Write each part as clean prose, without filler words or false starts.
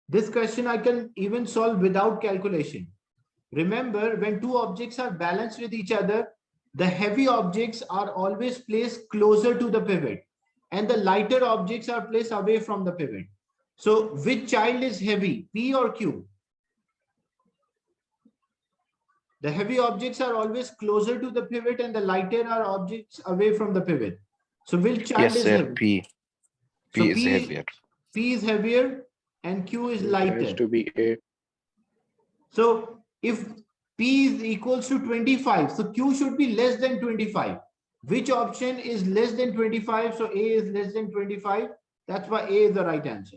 This question I can even solve without calculation. Remember, when two objects are balanced with each other, the heavy objects are always placed closer to the pivot and the lighter objects are placed away from the pivot. So which child is heavy, P or Q? The heavy objects are always closer to the pivot and the lighter are objects away from the pivot. So which child Yes, is sir. heavy? P. So P is heavier. P is heavier and Q is It lighter. has to be A. So if P is equals to 25, so Q should be less than 25. Which option is less than 25? So A is less than 25. That's why A is the right answer.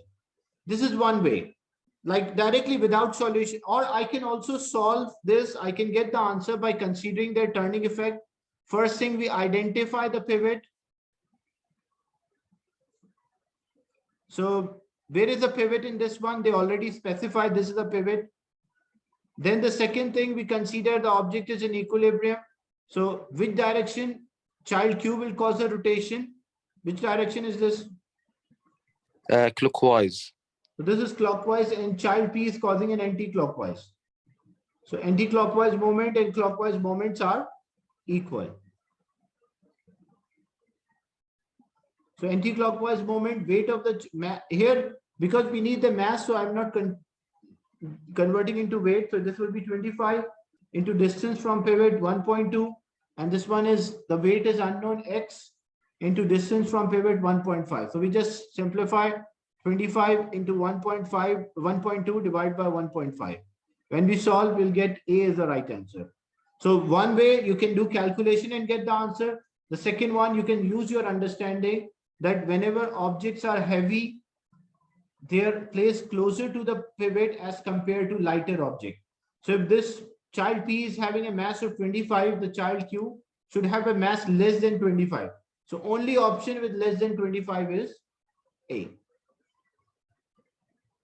This is one way, like directly without solution. Or I can also solve this. I can get the answer by considering their turning effect. First thing, we identify the pivot. So where is the pivot in this one? They already specified this is a pivot. Then the second thing, we consider the object is in equilibrium. So which direction child Q will cause a rotation? Which direction is this? Clockwise. So this is clockwise and child P is causing an anti-clockwise. So anti-clockwise moment and clockwise moments are equal. So anti-clockwise moment, weight of the here, because we need the mass, so I'm not converting into weight. So this will be 25 into distance from pivot 1.2, and this one is the weight is unknown x into distance from pivot 1.5. So we just simplify 25 into 1.5, 1.2 divided by 1.5. When we solve, we'll get A is the right answer. So one way you can do calculation and get the answer. The second one, you can use your understanding that whenever objects are heavy, they are placed closer to the pivot as compared to lighter object. So if this child P is having a mass of 25, the child Q should have a mass less than 25. So only option with less than 25 is A.